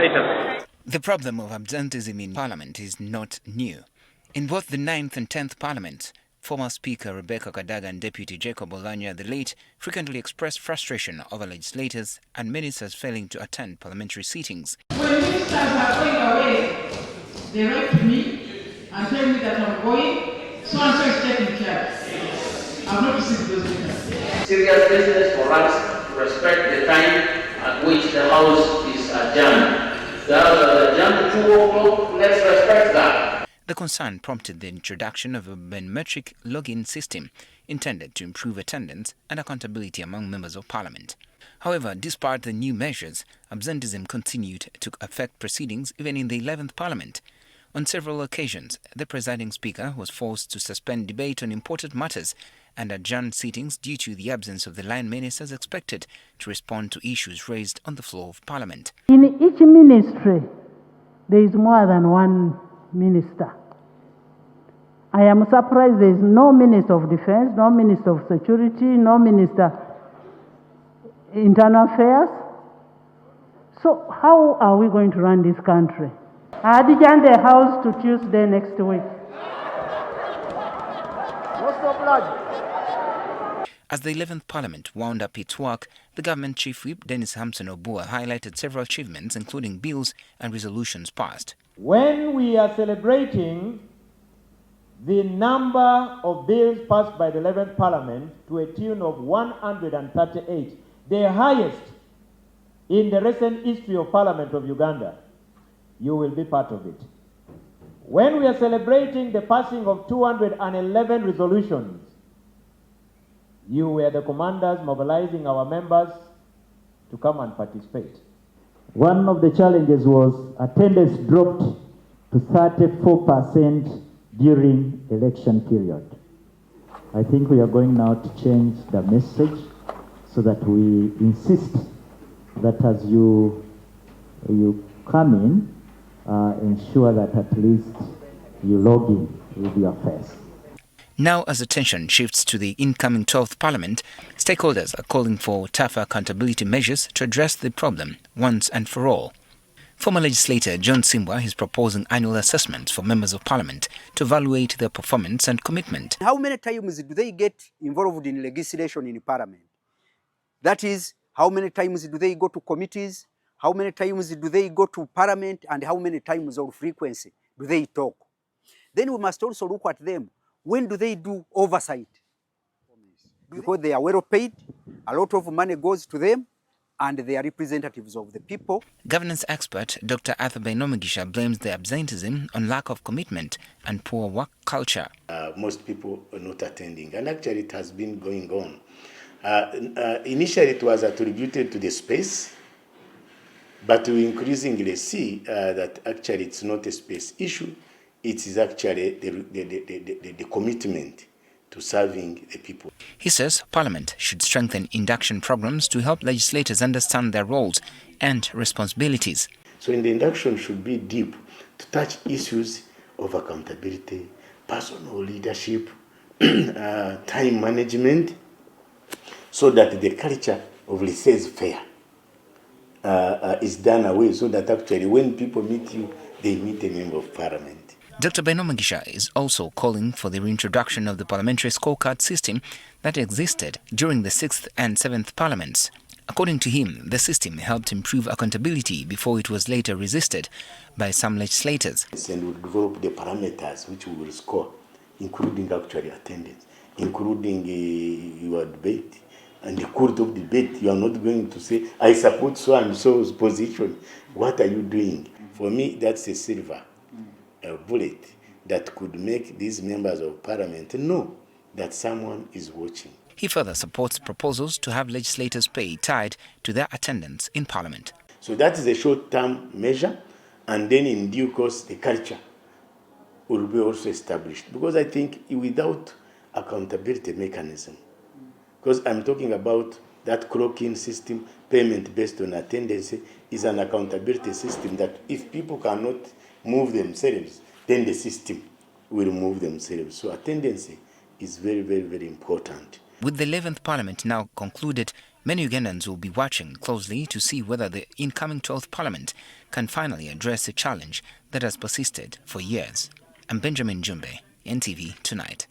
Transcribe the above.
legislators. The problem of absenteeism in Parliament is not new. In both the 9th and 10th Parliaments, former Speaker Rebecca Kadaga and Deputy Jacob Olanya the late frequently expressed frustration over legislators and ministers failing to attend parliamentary sittings. When ministers are going away, they write to me and tell me that I'm going, so and so is taking charge. I've not received those letters. Serious business for us to respect the time at which the House is adjourned. The House is adjourned to 2 o'clock, let's respect that. The concern prompted the introduction of a biometric login system intended to improve attendance and accountability among members of Parliament. However, despite the new measures, absenteeism continued to affect proceedings even in the 11th Parliament. On several occasions, the presiding speaker was forced to suspend debate on important matters and adjourn sittings due to the absence of the line ministers expected to respond to issues raised on the floor of Parliament. In each ministry, there is more than one minister. I am surprised there is no Minister of Defense, no Minister of Security, no Minister Internal Affairs. So how are we going to run this country? I had adjourned the House to Tuesday next week. As the 11th Parliament wound up its work, the government chief whip Dennis Hampson Obua highlighted several achievements, including bills and resolutions passed. When we are celebrating the number of bills passed by the 11th Parliament to a tune of 138, the highest in the recent history of Parliament of Uganda, you will be part of it. When we are celebrating the passing of 211 resolutions, you were the commanders mobilizing our members to come and participate. One of the challenges was attendance dropped to 34% during election period. I think we are going now to change the message so that we insist that as you come in, ensure that at least you log in with your face. Now, as attention shifts to the incoming 12th Parliament, stakeholders are calling for tougher accountability measures to address the problem once and for all. Former legislator John Simbwa is proposing annual assessments for members of Parliament to evaluate their performance and commitment. How many times do they get involved in legislation in Parliament? That is, how many times do they go to committees? How many times do they go to Parliament? And how many times or frequency do they talk? Then we must also look at them. When do they do oversight? Because they are well paid, a lot of money goes to them, and they are representatives of the people. Governance expert Dr. Arthur Bainomigisha blames the absenteeism on lack of commitment and poor work culture. Most people are not attending, and actually it has been going on. Initially it was attributed to the space, but we increasingly see that actually it's not a space issue. It is actually the commitment to serving the people. He says Parliament should strengthen induction programs to help legislators understand their roles and responsibilities. So in the induction should be deep to touch issues of accountability, personal leadership, time management, so that the culture of laissez-faire is done away, so that actually when people meet you, they meet a member of Parliament. Dr. Bainomigisha is also calling for the reintroduction of the parliamentary scorecard system that existed during the 6th and 7th Parliaments. According to him, the system helped improve accountability before it was later resisted by some legislators. And we'll develop the parameters which we will score, including actually attendance, including your debate. And the court of debate, you are not going to say, I support so and so's position. What are you doing? For me, that's a silver bullet that could make these members of Parliament know that someone is watching. He further supports proposals to have legislators' pay tied to their attendance in Parliament. So that is a short-term measure, and then in due course the culture will be also established. Because I think without accountability mechanism, because I'm talking about that clock-in system, payment based on attendance, is an accountability system that if people cannot move themselves, then the system will move themselves. So attendance is very, very, very important. With the 11th Parliament now concluded, Many Ugandans will be watching closely to see whether the incoming 12th Parliament can finally address the challenge that has persisted for years. I'm Benjamin Jumbe, NTV Tonight.